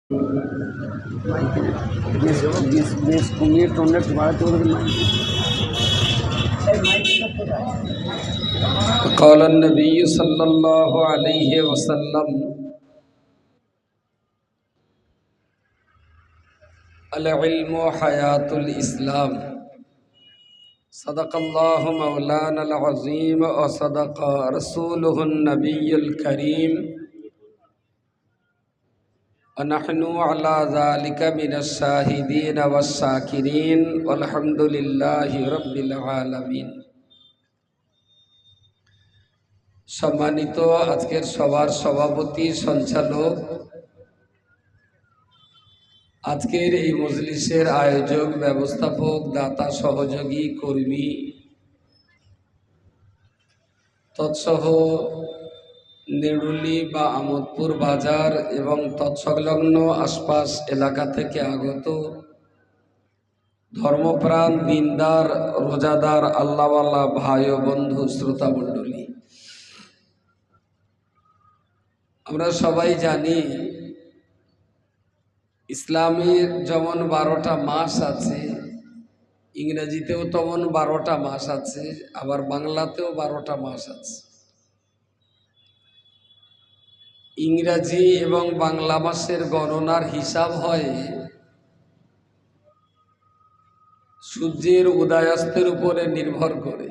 قال النبي صلى الله عليه وسلم العلم حياة الإسلام صدق الله مولانا العظيم وصدق رسوله النبي الكريم ونحن على ذلك من الشاهدين والشاكرين والحمد لله رب العالمين। সম্মানিত আজকের সবার সভাপতি সঞ্চালক, আজকের এই মজলিসের আয়োজক, ব্যবস্থাপক, দাতা, সহযোগী, কর্মী তৎসহ নেড়ুলি বা আমোদপুর বাজার এবং তৎসংলগ্ন আশপাশ এলাকা থেকে আগত ধর্মপ্রাণ, দিনদার, রোজাদার, আল্লাহওয়ালা ভাই ও বন্ধু, শ্রোতা মণ্ডলী, আমরা সবাই জানি ইসলামের যেমন 12টা মাস আছে, ইংরেজিতেও তেমন 12টা মাস আছে, আবার বাংলাতেও 12টা মাস আছে। ইংরাজি এবং বাংলা মাসের গণনার হিসাব হয় সূর্যের উদয়াস্তের উপরে নির্ভর করে।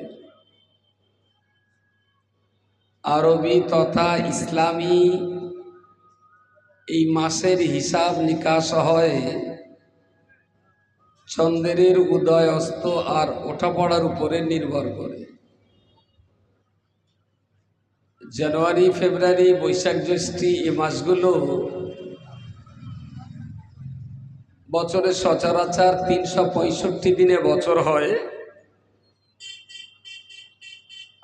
আরবি তথা ইসলামী এই মাসের হিসাব নিকাশ হয় চন্দ্রের উদয় অস্ত আর ওঠা পড়ার উপরে নির্ভর করে। জানুয়ারি, ফেব্রুয়ারি, বৈশাখ, জ্যৈষ্ঠী এই মাসগুলো বছরে সচরাচর 365 দিনে বছর হয়,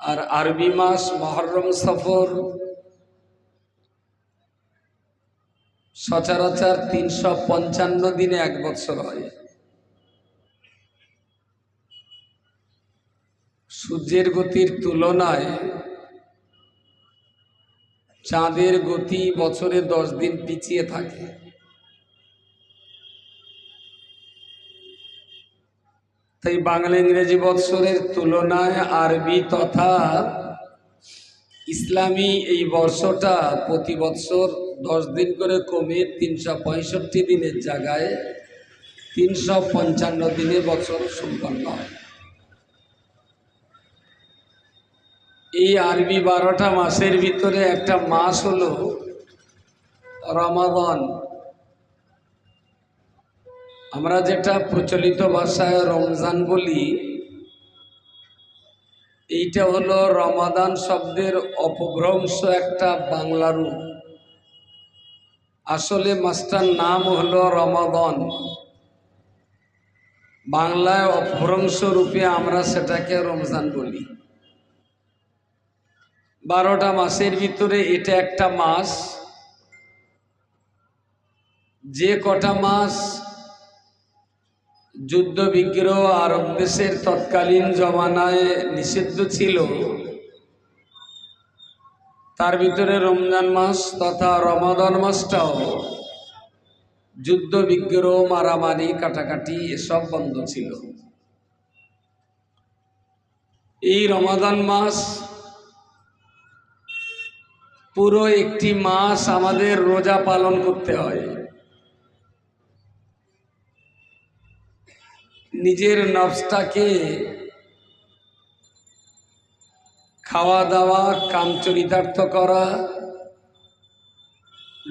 আর আরবি মাস মুহররম, সফর সচরাচর 355 দিনে এক বছর হয়। সূর্যের গতির তুলনায় চাঁদের গতি বছরে 10 দিন পিছিয়ে থাকে। তাই বাংলা ইংরেজি বৎসরের তুলনায় আরবি তথা ইসলামী এই বর্ষটা প্রতি বৎসর 10 দিন করে কমে 365 দিনের জায়গায় 355 দিনে বছর সম্পন্ন হয়। এই আরবি 12টা মাসের ভিতরে একটা মাস হলো রমাদান। আমরা যেটা প্রচলিত ভাষায় রমজান বলি, এইটা হলো রমাদান শব্দের অপভ্রংশ একটা বাংলা রূপ। আসলে মাসটার নাম হলো রমাদান, বাংলায় অপভ্রংশ রূপে আমরা সেটাকে রমজান বলি। 12টা মাসের ভিতরে এটা একটা মাস। যে কটা মাস যুদ্ধ বিগ্রহ আরব দেশের তৎকালীন জমানায় নিষিদ্ধ ছিল, তার ভিতরে রমজান মাস তথা রমাদান মাসটাও যুদ্ধ বিগ্রহ, মারামারি, কাটাকাটি এসব বন্ধ ছিল। এই রমাদান মাস পুরো একটি মাস আমাদের রোজা পালন করতে হয়। নিজের নফসটাকে খাওয়া দাওয়া, কামচরিতার্থ করা,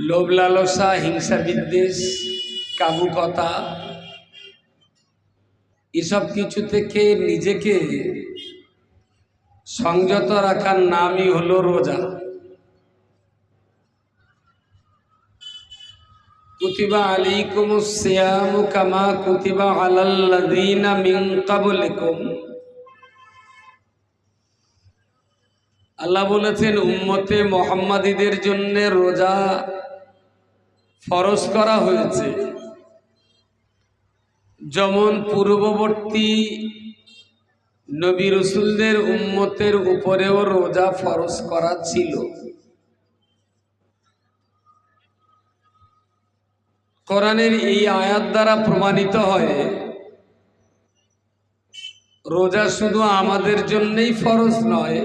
লোভ লালসা, হিংসা বিদ্বেষ, কামুকতা এসব কিছু থেকে নিজেকে সংযত রাখার নামই হলো রোজা। কুতিবা আলাইকুমুস সিয়ামু কামা কুতিবা আলাল্লাযীনা মিন ক্বাবলিকুম। আল্লাহ বলেছেন উম্মতে মুহাম্মাদীদের জন্য রোজা ফরজ করা হয়েছে, যেমন পূর্ববর্তী নবী রাসূলদের উম্মতের উপরেও রোজা ফরজ করা ছিল। কোরআনের এই আয়াত দ্বারা প্রমাণিত হয় রোজা শুধু আমাদের জন্যই ফরজ নয়,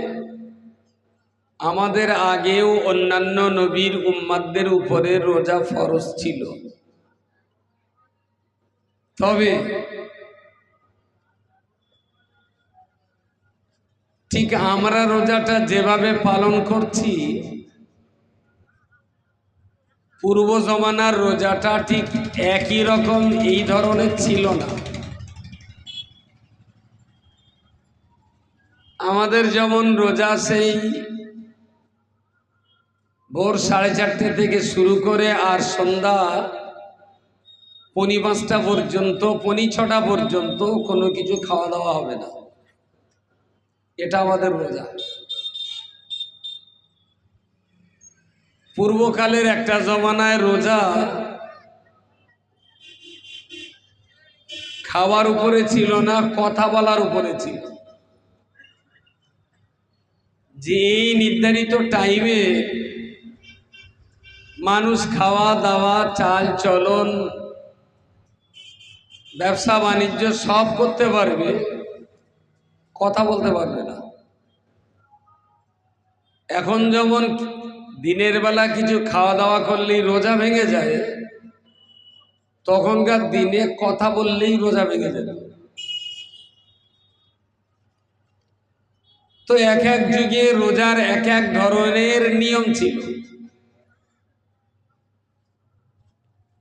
আমাদের আগেও অন্যান্য নবীর উম্মাতদের উপরে রোজা ফরজ ছিল। তবে ঠিক আমরা রোজাটা যেভাবে পালন করছি, পূর্ব জমানার রোজাটা ঠিক একই রকম এই ধরনের ছিল না। আমাদের যেমন রোজা সেই ভোর 4:30 থেকে শুরু করে আর সন্ধ্যা 5:45 পর্যন্ত, 5:45 পর্যন্ত কোনো কিছু খাওয়া দাওয়া হবে না, এটা আমাদের রোজা। পূর্বকালের একটা জমানায় রোজা খাওয়ার উপরে ছিল না, কথা বলার উপরে ছিল। যে এই নির্ধারিত টাইমে মানুষ খাওয়া দাওয়া, চাল চলন, ব্যবসা বাণিজ্য সব করতে পারবে, কথা বলতে পারবে না। এখন যেমন দিনের বেলা কিছু খাওয়া দাওয়া করলেই রোজা ভেঙে যায়, তখনকার দিনে কথা বললেই রোজা ভেঙে যেত। তো এক এক যুগে রোজার এক এক ধরনের নিয়ম ছিল।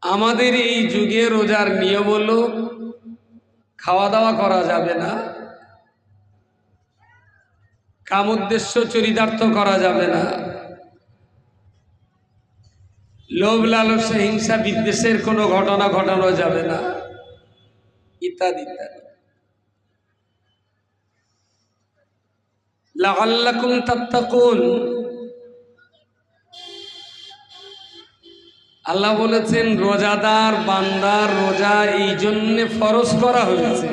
আমাদের এই যুগে রোজার নিয়ম হলো খাওয়া দাওয়া করা যাবে না, কামোদ্দেশ্য চরিতার্থ করা যাবে না, লোভ লালসা হিংসা বিদ্বেষের কোনো ঘটনা ঘটানো যাবে না, ইত্যাদি ইত্যাদি। লাআল্লাকুম তাত্তাকুন, আল্লাহ বলেছেন রোজাদার বান্দার রোজা এই জন্য ফরজ করা হয়েছে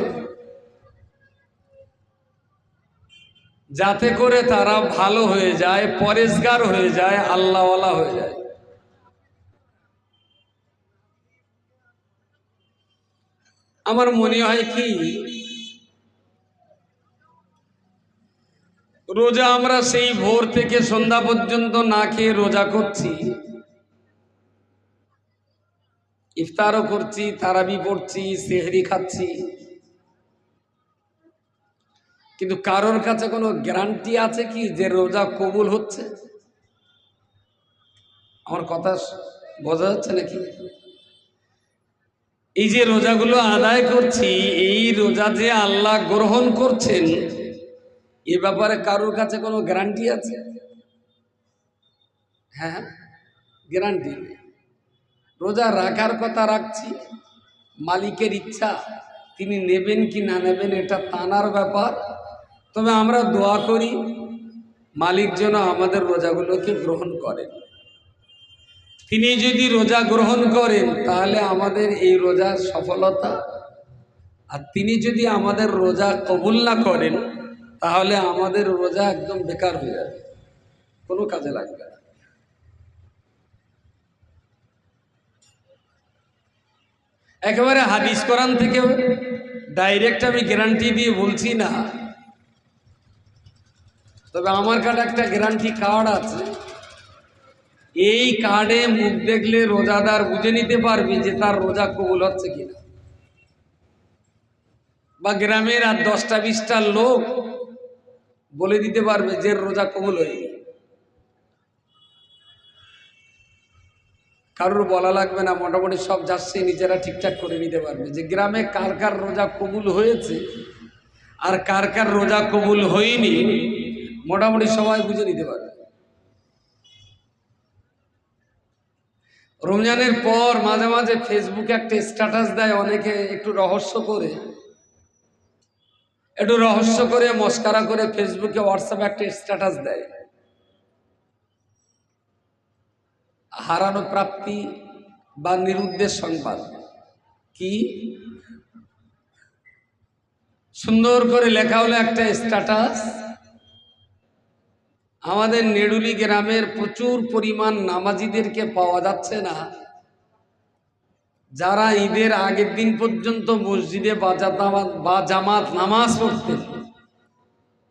যাতে করে তারা ভালো হয়ে যায়, পরেজগার হয়ে যায়, আল্লাহওয়ালা হয়ে যায়। আমার মনে হয় কি, রোজা আমরা সেই ভোর থেকে সন্ধ্যা পর্যন্ত না খেয়ে রোজা করছি, ইফতারও করছি, তারাবি পড়ছি, সেহরি খাচ্ছি, কিন্তু কারোর কাছে কোনো গ্যারান্টি আছে কি যে রোজা কবুল হচ্ছে? আমার কথা বোঝা যাচ্ছে নাকি? এই যে রোজাগুলো আদায় করছি, এই রোজা যে আল্লাহ গ্রহণ করছেন, এ ব্যাপারে কারোর কাছে কোনো গ্যারান্টি আছে? হ্যাঁ, গ্যারান্টি নেই। রোজা রাখার কথা রাখছি, মালিকের ইচ্ছা, তিনি নেবেন কি না নেবেন এটা তানার ব্যাপার। তবে আমরা দোয়া করি মালিক যেন আমাদের রোজাগুলোকে গ্রহণ করেন। তিনি যদি রোজা গ্রহণ করেন তাহলে আমাদের এই রোজার সফলতা, আর তিনি যদি আমাদের রোজা কবুল না করেন তাহলে আমাদের রোজা একদম বেকার হয়ে যাবে, কোনো কাজে লাগবে না। একেবারে হাদিস কোরআন থেকে ডাইরেক্ট আমি গ্যারান্টি দিয়ে বলছি না, তবে আমার কাছে একটা গ্যারান্টি কার্ড আছে। এই কার্ডে মুখ দেখলে রোজাদার বুঝে নিতে পারবি যে তার রোজা কবুল হচ্ছে কিনা। বা গ্রামের আর 10টা-20টা লোক বলে দিতে পারবে যে রোজা কবুল হয়ে গেল। কারোর বলা লাগবে না, মোটামুটি সব যাচ্ছে নিজেরা ঠিকঠাক করে নিতে পারবে যে গ্রামে কার কার রোজা কবুল হয়েছে আর কার কার রোজা কবুল হয়নি, মোটামুটি সবাই বুঝে নিতে পারবে। রমজানের পর মাঝে মাঝে ফেসবুকে একটা স্ট্যাটাস দেয় অনেকে, একটু রহস্য করে মস্কারা করে ফেসবুকে হোয়াটসঅ্যাপে একটা স্ট্যাটাস দেয়, হারানো প্রাপ্তি বা নিরুদ্দেশ সংবাদ। কি সুন্দর করে লেখা হলো একটা স্ট্যাটাস, আমাদের নেড়ুলি গ্রামের প্রচুর পরিমাণ নামাজিদেরকে পাওয়া যাচ্ছে না, যারা ঈদের আগের দিন পর্যন্ত মসজিদে বা জামাত নামাজ পড়তেন,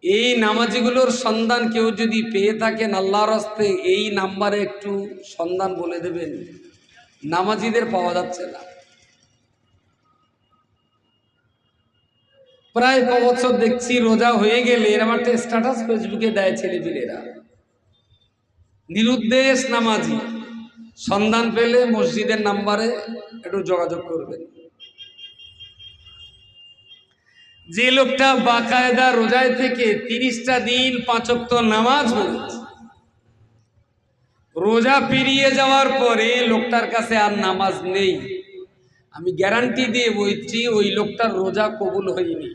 এই নামাজিগুলোর সন্ধান কেউ যদি পেয়ে থাকেন আল্লাহর হস্তে এই নাম্বারে একটু সন্ধান বলে দেবেন। নামাজিদের পাওয়া যাচ্ছে না। প্রায় ক বছর দেখছি রোজা হয়ে গেলে এরকম একটা স্ট্যাটাস ফেসবুকে দেয় ছেলেপিলেরা, নিরুদ্দেশ নামাজি। সন্ধান পেলে মসজিদের নাম্বারে একটু যোগাযোগ করবেন। যে লোকটা বাকায়দা রোজায় থেকে 30টা দিন 5 ওয়াক্ত নামাজ পড়েছে, রোজা পেরিয়ে যাওয়ার পরে লোকটার কাছে আর নামাজ নেই, আমি গ্যারান্টি দিয়ে বলছি ওই লোকটার রোজা কবুল হয়নি।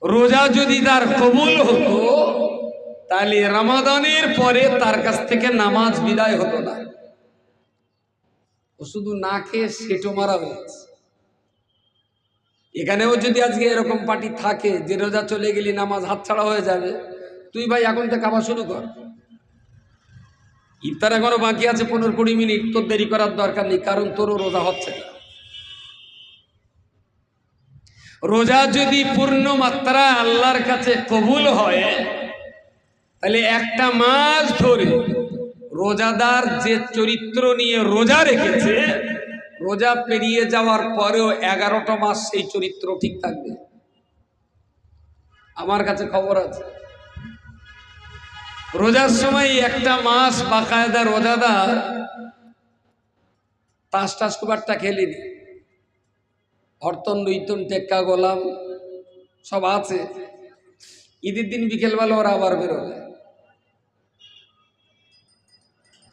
রোজা যদি তার কবুল হতো তাহলে রমাদানের পরে তার কাছ থেকে নামাজ বিদায় হতো না। ও শুধু না খেয়ে সেটো মারা হয়েছে। এখানেও যদি আজকে এরকম পার্টি থাকে যে রোজা চলে গেলে নামাজ হাতছাড়া হয়ে যাবে, তুই ভাই এখন থেকে খাওয়া শুরু কর। ইফতার এখনো বাকি আছে 15-20 মিনিট, তোর দেরি করার দরকার নেই, কারণ তোরও রোজা হচ্ছে না। রোজা যদি পূর্ণ মাত্রা আল্লাহর কাছে কবুল হয় তাহলে একটা মাস ধরে রোজাদার যে চরিত্র নিয়ে রোজা রেখেছে, রোজা পেরিয়ে যাওয়ার পরেও 11টা মাস সেই চরিত্র ঠিক থাকবে। আমার কাছে খবর আছে, রোজার সময় একটা মাস বাকায়দা রোজাদার তাস টাস খুব একটা খেলেনি, হরতন দুইতন টেক্কা গোলাম সব আছে। ঈদের দিন বিকেলবেলা ওরা আবার বেরোবে।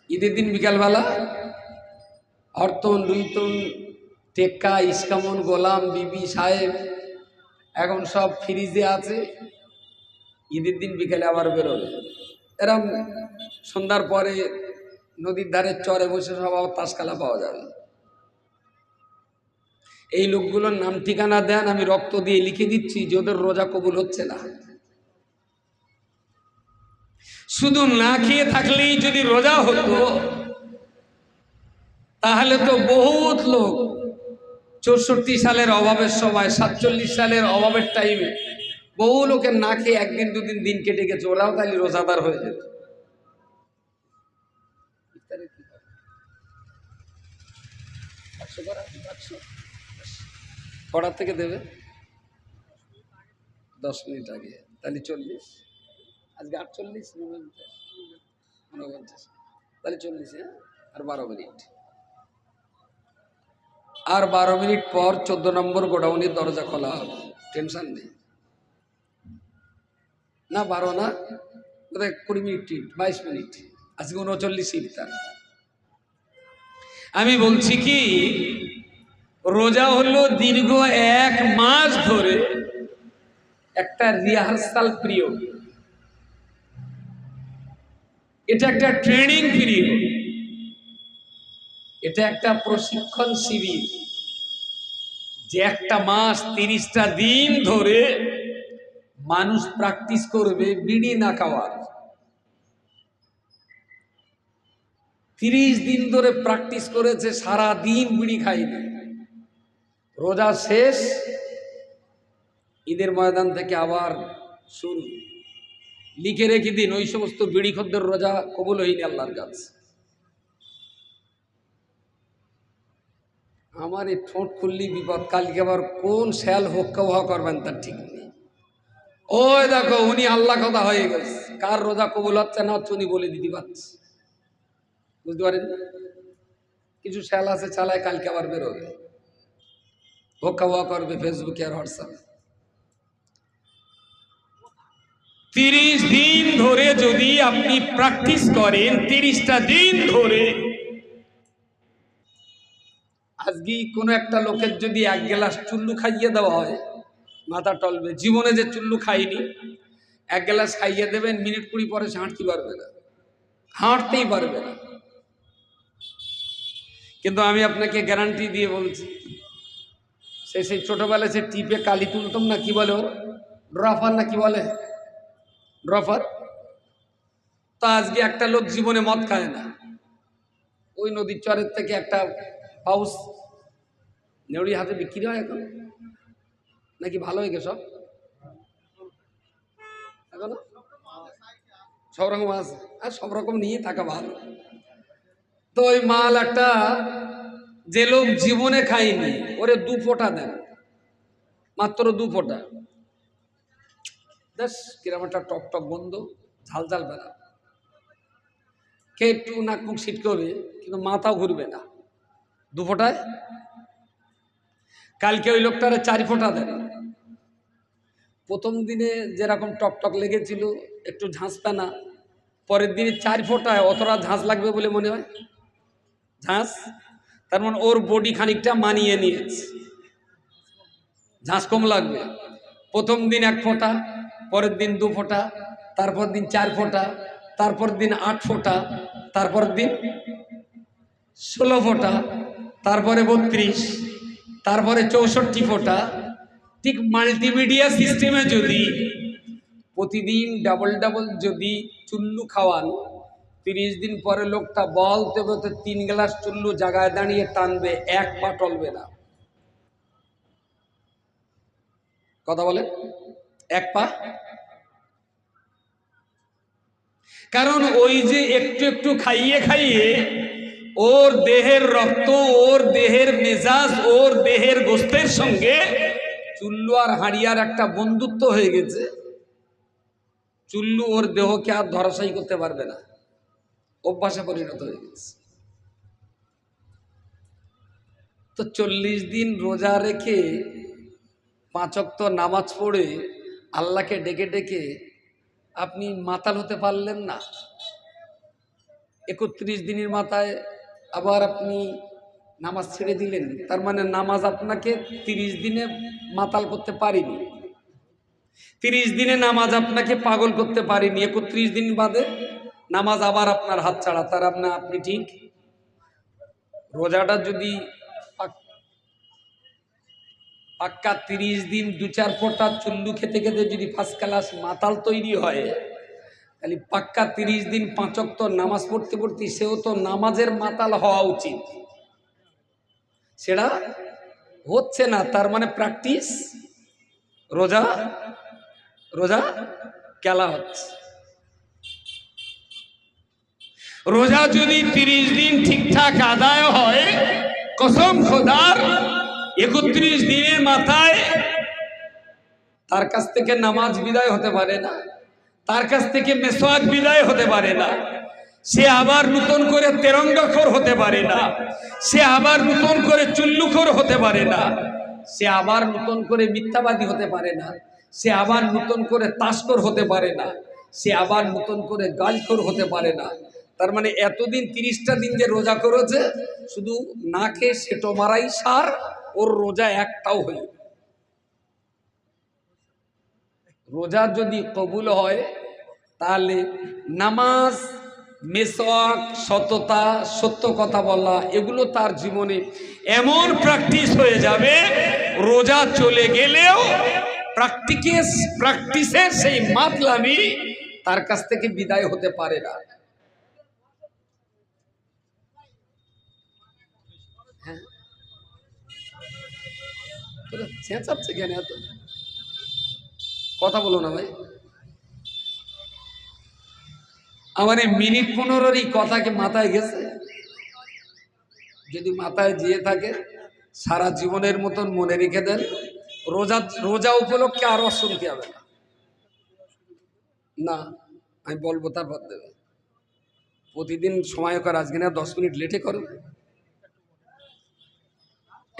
ঈদের দিন বিকেলবেলা হরতন দুইতন টেক্কা ইস্কামন গোলাম বিবি সাহেব এখন সব ফ্রিজে আছে। ঈদের দিন বিকেলে আবার বেরোবে। এরম সন্ধ্যার পরে নদীর ধারে চরে বসে সব আবার তাস খেলা পাওয়া যাবে। এই লোকগুলোর নাম ঠিকানা দেন, আমি রক্ত দিয়ে লিখে দিচ্ছি যে ওদের রোজা কবুল হচ্ছে না। শুধু না খেয়ে থাকলেই যদি রোজা হতো তাহলে তো বহুত লোক 64 সালের অভাবের সময়, 47 সালের অভাবের টাইমে বহু লোকের না খেয়ে 1 দিন 2 দিন দিন কেটে গেছে, ওরাও তাহলে রোজাদার হয়ে যেত। কটার থেকে দেবে? 10 মিনিট আগে, তাহলে 40, আজকে 48, 49, তাহলে 40, হ্যাঁ, আর 12 মিনিট। আর 12 মিনিট পর 14 নম্বর গোডাউনের দরজা খোলা হবে, টেনশন নেই। না 12 না, 20 মিনিট, 22 মিনিট, আজকে 39 ইফতার। আমি বলছি কি, রোজা হলো দীর্ঘ 1 মাস ধরে একটা রিহার্সাল পিরিয়ড, এটা একটা ট্রেনিং পিরিয়ড, এটা একটা প্রশিক্ষণ শিবির, যে 1 মাস 30টা দিন ধরে মানুষ প্র্যাকটিস করবে বিড়ি না খাওয়ার। 30 দিন ধরে প্র্যাকটিস করেছে, সারা দিন বিড়ি খায়নি। রোজা শেষ, ঈদের ময়দান থেকে আবার শুরু। লিখে রেখে দিন, ওই সমস্ত বিড়িখদ্দের রোজা কবুল হয়নি আল্লাহর কাছে। আমার এই ঠোঁট খুললি বিপদ, কালকে আবার কোন শ্যাল হোক্কা ওহা করবেন তার ঠিক নেই। ওই দেখো উনি আল্লাহ কথা হয়ে গেছে, কার রোজা কবুল হচ্ছে না হচ্ছে উনি বলে দিতে পারছে, বুঝতে পারেন? কিছু শ্যাল আছে চালায়, কালকে আবার বেরোবে, হোক্কা ওহা করবে ফেসবুকে আর হোয়াটসঅ্যাপে। 30 দিন ধরে যদি আপনি প্র্যাকটিস করেন, 30টা দিন ধরে, আজকে কোনো একটা লোকের যদি 1 গ্লাস চুল্লু খাইয়ে দেওয়া হয় মাথা টলবে। জীবনে যে চুল্লু খাইনি, 1 গ্লাস খাইয়ে দেবেন, মিনিট 20 পরে সে হাঁটতে পারবে না, হাঁটতেই পারবে না। কিন্তু আমি আপনাকে গ্যারান্টি দিয়ে বলছি, সেই ছোটবেলায় সে টিপে কালি তুলতাম না, কি বলে ওর, ড্রফার না কি বলে, ড্রফার। তো আজকে একটা লোক জীবনে মদ খায় না, ওই নদীর চরের থেকে একটা পাউস নেউড়ি হাতে বিক্রি হয় এখন, নাকি ভালো হয়ে গেছে সব এখনো? সব রকম আছে, আর সব রকম নিয়ে থাকা ভালো। তো ওই মাল একটা যে লোক জীবনে খায়নি, ওরে 2 ফোঁটা দেন, মাত্র 2 ফোঁটা, বেশ কিরম একটা টক টক বন্ধ, ঝাল ঝাল বেড়া, কে একটু নাক মুখ সিট করবে কিন্তু মাথাও ঘুরবে না 2 ফোঁটায়। কালকে ওই লোকটারে 4 ফোঁটা দেন। প্রথম দিনে যেরকম টক টক লেগেছিল, একটু ঝাঁসবে না, পরের দিনে 4 ফোঁটায় অতটা ঝাঁস লাগবে বলে মনে হয়, ঝাঁস, তার মানে ওর বডি খানিকটা মানিয়ে নিয়েছে, ঝাঁস কম লাগবে। প্রথম দিন 1 ফোঁটা, পরের দিন 2 ফোঁটা, তারপর দিন 4 ফোঁটা, তারপর দিন 8 ফোঁটা, তারপর দিন 16 ফোঁটা, তারপরে 32, তারপরে 64 ফোঁটা। ঠিক মাল্টিমিডিয়া সিস্টেমে যদি প্রতিদিন ডাবল ডাবল যদি চুল্লু খাওয়ান, 30 দিন পরে লোকটা বলতে বলতে 3 গ্লাস চুল্লু জায়গায় দাঁড়িয়ে টানবে, 1 পা টলবে না। কথা বলে 1 পা, কারণ ওই যে একটু একটু খাইয়ে খাইয়ে ওর দেহের রক্ত, ওর দেহের মেজাজ, ওর দেহের গোস্তের সঙ্গে চুল্লু আর হাড়িয়ার একটা বন্ধুত্ব হয়ে গেছে। চুল্লু ওর দেহকে আর ধরাশায়ী করতে পারবে না, অভ্যাসে পরিণত হয়ে গেছে। তো 40 দিন রোজা রেখে 5 ওয়াক্ত নামাজ পড়ে আল্লাহকে ডেকে ডেকে আপনি মাতাল হতে পারলেন না। 31 দিনের মাথায় আবার আপনি নামাজ ছেড়ে দিলেন, তার মানে নামাজ আপনাকে 30 দিনে মাতাল করতে পারেনি, 30 দিনে নামাজ আপনাকে পাগল করতে পারেনি। 31 দিন বাদে নামাজ আবার আপনার হাত ছাড়া, তার আপনি ঠিক। রোজাটা যদি পাক্কা 30 দিন 2-4 ফোঁটা চুল্লু খেতে খেতে যদি ফার্স্ট ক্লাস মাতাল তৈরি হয়, তাহলে পাক্কা 30 দিন 5 ওয়াক্ত নামাজ পড়তে পড়তে সেও তো নামাজের মাতাল হওয়া উচিত, সেটা হচ্ছে না। তার মানে প্র্যাকটিস, রোজা রোজা কেলা হচ্ছে। রোজা যদি 30 দিন ঠিকঠাক আদায় হয়, কসম খোদার 31 দিনের মাথায় তার কাছ থেকে নামাজ বিদায় হতে পারে না, তার কাছ থেকে মেসওয়াক বিদায় হতে পারে না, সে আবার নতুন করে তেরঙ্গাখোর হতে পারে না, সে আবার নতুন করে চুল্লুখোর হতে পারে না, সে আবার নতুন করে মিথ্যাবাদী হতে পারে না, সে আবার নতুন করে তাস্কর হতে পারে না, সে আবার নতুন করে গালখোর হতে পারে না। তার মানে এতদিন 30টা দিন যে রোজা করেছে, শুধু না খেয়ে সেটো মারাই সার, ওর রোজা একটাও হয়নি। রোজা যদি কবুল হয়, তাহলে নামাজ, মেসওয়াক, সততা, সত্য কথা বলা, এগুলো তার জীবনে এমন প্র্যাকটিস হয়ে যাবে, রোজা চলে গেলেও প্র্যাকটিসের সেই মাতলামি তার কাছ থেকে বিদায় হতে পারে না। হ্যাঁ, তোরা চেঁচাচ্ছে কেন এত? কথা বলো না ভাই। আমার এই মিনিট 15 এই কথাকে মাথায় গেছে, যদি মাথায় যেয়ে থাকে সারা জীবনের মতন মনে রেখে দেন। রোজা উপলক্ষে আরো শুনতে হবে না, না আমি বলবো তারপর দেবে। প্রতিদিন সময় কর, আজকে না 10 মিনিট লেটে করো,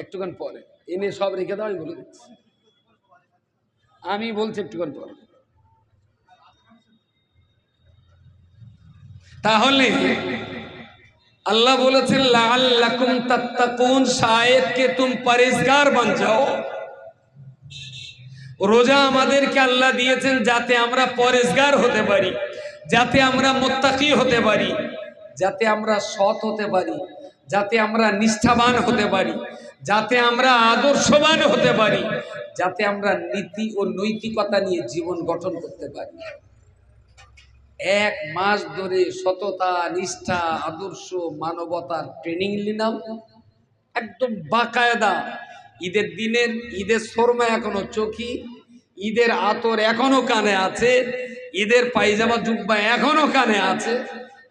একটুখান পরে এনে সব রেখে দাও, আমি বলে দিচ্ছি, আমি বলছি একটুখান পরে। তাহলে अल्लाह बोलेছেন লাআল্লাকুম তাত্তাকুন, शायद के तुम परहेजगार बन जाओ। রোজা আমাদেরকে আল্লাহ দিয়েছেন যাতে আমরা পরেজগার হতে পারি, যাতে আমরা মুত্তাকি হতে পারি, যাতে আমরা সৎ হতে পারি, যাতে আমরা নিষ্ঠাবান হতে পারি, যাতে আমরা আদর্শবান হতে পারি, যাতে আমরা নীতি ও নৈতিকতা নিয়ে জীবন গঠন করতে পারি। 1 মাস ধরে সততা, নিষ্ঠা, আদর্শ, মানবতার ট্রেনিং নিলাম একদম বাকায়দা। ঈদের দিনের ঈদের শর্মা এখনো চোখি, ঈদের আতর এখনো কানে আছে, ঈদের পায়জামা জুব্বা এখনো কানে আছে।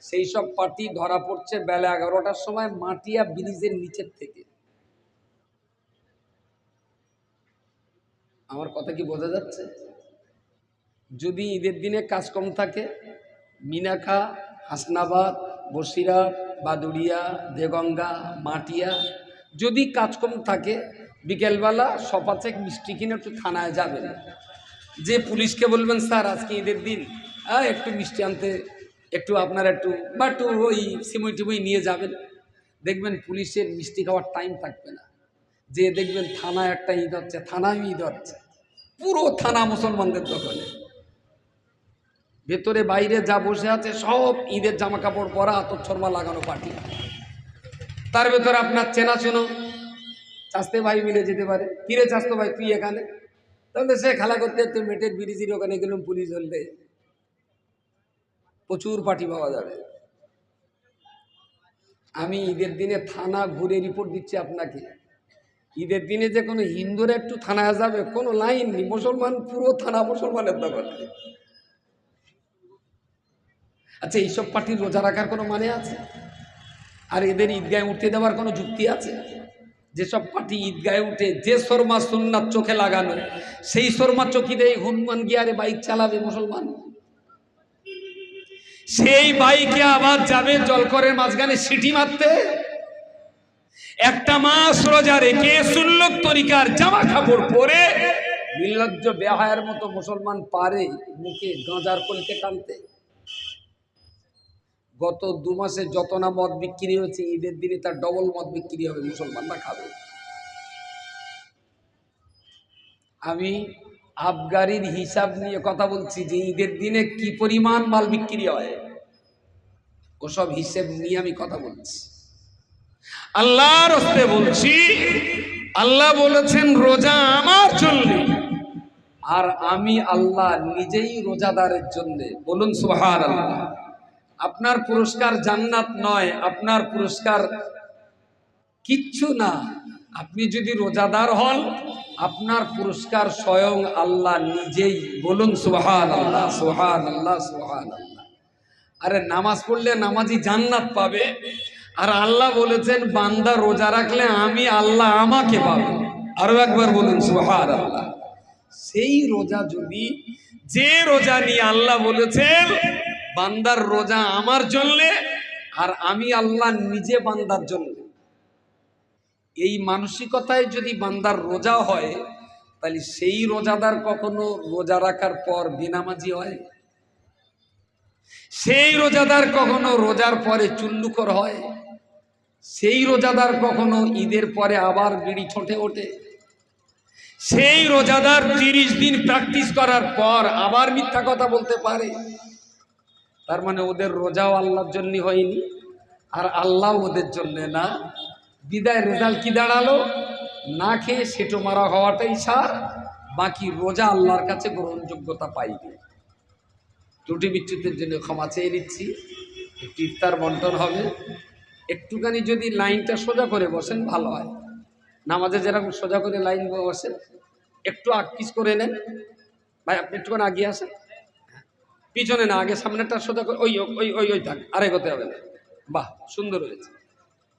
সেই সব পার্টি ধরা পড়ছে বেলা 11টার সময় মাটিয়া ব্রিজের নিচের থেকে। আমার কথা কি বোঝা যাচ্ছে? যদি ঈদের দিনে কাজ কম থাকে, মিনাখা, হাসনাবাদ, বসিরহাট, বাদুড়িয়া, দেগঙ্গা, মাটিয়া যদি কাজ কম থাকে, বিকেলবেলা সপাচেক মিষ্টি কিনে একটু থানায় যাবেন, যে পুলিশকে বলবেন স্যার আজকে ঈদের দিন একটু মিষ্টি আনতে, একটু আপনারা একটু বা একটু ওই সিমই টিমই নিয়ে যাবেন। দেখবেন পুলিশের মিষ্টি খাওয়ার টাইম থাকবে না। যে দেখবেন থানায় একটা ঈদ হচ্ছে, থানায় ঈদ হচ্ছে, পুরো থানা মুসলমানদের দখলে। ভেতরে বাইরে যা বসে আছে সব ঈদের জামা কাপড় পরা, আতর ছর্মা লাগানো পার্টি। তার ভেতরে আপনার চেনাচুনো চাস্তে ভাই মিলে যেতে পারে, কিরে চাস্তো ভাই তুই এখানে, তাহলে সে খেলা করতে তুই মেটের ব্রিজের ওখানে গেলাম, পুলিশ ধরলে প্রচুর পার্টি পাওয়া যাবে। আমি ঈদের দিনে থানা ঘুরে রিপোর্ট দিচ্ছি আপনাকে। ঈদের দিনে যে কোনো হিন্দুরা একটু থানায় যাবে কোনো লাইন নেই, মুসলমান পুরো থানা মুসলমানের দখলে। আচ্ছা, এইসব পার্টির রোজা রাখার কোনো মানে আছে? আর এদের ঈদগায় উঠতে দেওয়ার কোনো যুক্তি আছে? যেসব পার্টি ঈদগায় উঠে যে শর্মা সুন্নাত চোখে লাগানো, সেই শর্মা চোখি দিয়ে হনুমান গিয়ারে বাইক চালাবে মুসলমান, সেই বাইকে আবার যাবে জলকরের মাঝখানে সিটি মারতে। একটা মাস রোজা রেখে সুন্নত তরিকার জামা কাপড় পরে নির্লজ্জ বেহায়ার মতো মুসলমান পারে মুখে গাঁজার কলকে টানতে? গত 2 মাসে যত না মদ বিক্রি হয়েছে, ঈদের দিনে তার ডবল মদ বিক্রি হবে, মুসলমানরা খাবে। আমি আবগারির হিসাব নিয়ে কথা বলছি যে ঈদের দিনে কি পরিমাণ মাল বিক্রি হয়, ওসব হিসেব নিয়ে আমি কথা বলছি। আল্লাহর হস্তে বলছি, আল্লাহ বলেছেন রোজা আমার জন্য, আর আমি আল্লাহ নিজেই রোজাদারের জন্য। বলুন সুবহানাল্লাহ। আপনার পুরস্কার জান্নাত নয়, আপনার পুরস্কার কিচ্ছু না। আপনি যদি রোজাদার হন, আপনার পুরস্কার স্বয়ং আল্লাহ নিজেই। বলুন সুবহানাল্লাহ, সুবহানাল্লাহ, সুবহানাল্লাহ। আরে নামাজ পড়লে নামাজি জান্নাত পাবে, আর আল্লাহ বলেছেন বান্দা রোজা রাখলে আমি আল্লাহ আমাকে পাবে। আরো একবার বলুন সুবহানাল্লাহ। সেই রোজা যদি, যে রোজা নিয়ে আল্লাহ বলেছেন বান্দার রোজা আমার জন্য আর আমি আল্লাহ নিজে বান্দার জন্য, এই মানসিকতায় যদি বান্দার রোজা হয়, তাহলে সেই রোজাদার কখনো রোজা রাখার পর বেনামাজি হয়? সেই রোজাদার কখনো রোজার পরে চুল্লুকর হয়? সেই রোজাদার কখনো ঈদের পরে আবার বিড়ি ছোটে ওঠে? সেই রোজাদার 30 দিন প্র্যাকটিস করার পর আবার মিথ্যা কথা বলতে পারে? তার মানে ওদের রোজাও আল্লাহর জন্য হয়নি, আর আল্লাহ ওদের জন্য না। বিদায় রেজাল্ট কি দাঁড়ালো? না খেয়ে সেটো মারা হওয়াটাই সার, বাকি রোজা আল্লাহর কাছে গ্রহণযোগ্যতা পাইবে। ত্রুটি বিচ্যুতির জন্য ক্ষমা চেয়ে নিচ্ছি। একটু ইফতার বন্টন হবে, একটুখানি যদি লাইনটা সোজা করে বসেন ভালো হয়। নামাজে যেরকম সোজা করে লাইন বসেন, একটু আকপিস করে নেন। ভাই আপনি একটুখানি আগিয়ে আসেন, পিছনে না, আগে সামনেটা সোজা করে, ওই ওই ওই ওই থাক, আর এগোতে হবে না। বাহ, সুন্দর হয়েছে।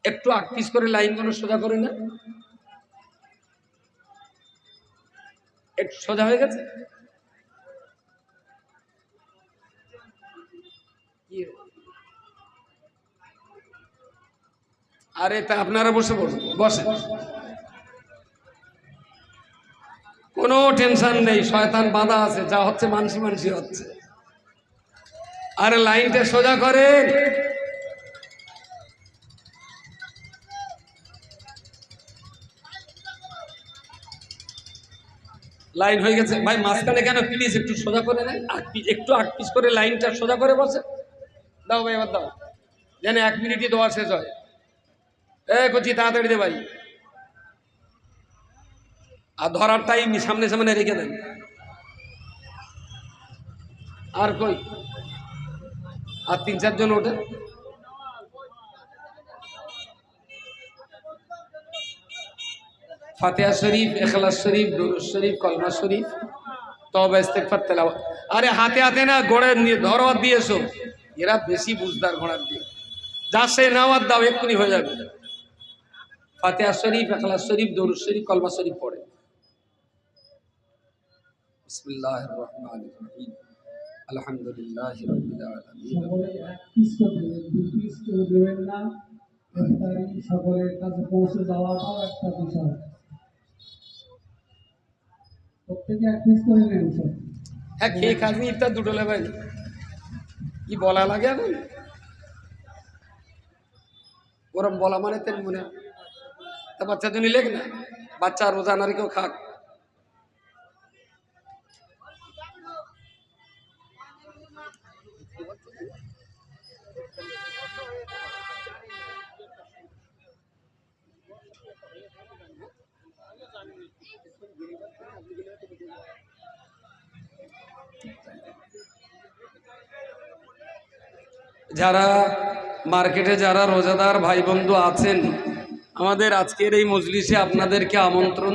একটু আকপিস করে লাইনগুলো সোজা করে নেন। একটু সোজা হয়ে গেছে? আরে তা আপনারা বসে পড়ুন, বসে, কোনো টেনশন নেই। শয়তান বাধা আছে, যা হচ্ছে মানসি মানসি হচ্ছে। আরে লাইনটা সোজা করেন। লাইন হয়ে গেছে ভাই, মাঝখানে কেন? প্লিজ একটু সোজা করে নেন, একটু আকপিস করে লাইনটা সোজা করে বসে দাও ভাই, এবার দাও, যেন 1 মিনিটই দেওয়া শেষ হয়। করছি তাড়াতাড়ি দে ভাই, আর ধরার টাইম সামনে সামনে রেখে দেন। আর কই আর 3-4 জন ওঠে। ফাতিহা শরীফ, ইখলাস শরীফ, দুরূদ শরীফ, কলমা শরীফ, তওবা ইস্তিগফার, তেলাওয়াত। আরে হাতে হাতে না, গড়ে নিয়ে ধরো আর দিয়েছো। এরা বেশি বুঝদার ঘোড়ার দিয়ে, যা সে নাওয়াত দাও এক্ষুনি হয়ে যাবে। ফাতিহা শরীফ, ইখলাস শরীফ, দুরূদ শরীফ, কলমা শরীফ পড়ে। বিসমিল্লাহির রহমানির রহিম, আলহামদুলিল্লাহি রাব্বিল আলামিন। সকলে এক পিস করে দেবেন, দু পিস করে দেবেন না। ইফতারি সকলের কাছে পৌঁছে যাওয়াটাও একটা বিষয়। প্রত্যেকে এক পিস করে নেন সব। হ্যাঁ, খেয়ে খাসনি ইফতার দুটো লেবেন, কি বলা লাগে এখন? ওরম বলা মানে তেন মনে হয়। তা বাচ্চা জন্য লেখ না, বাচ্চা রোজা নারী কেউ খাক। যারা মার্কেটে যারা রোজাদার ভাই বন্ধু আছেন, আমাদের আজকের এই মজলিসে আপনাদেরকে আমন্ত্রণ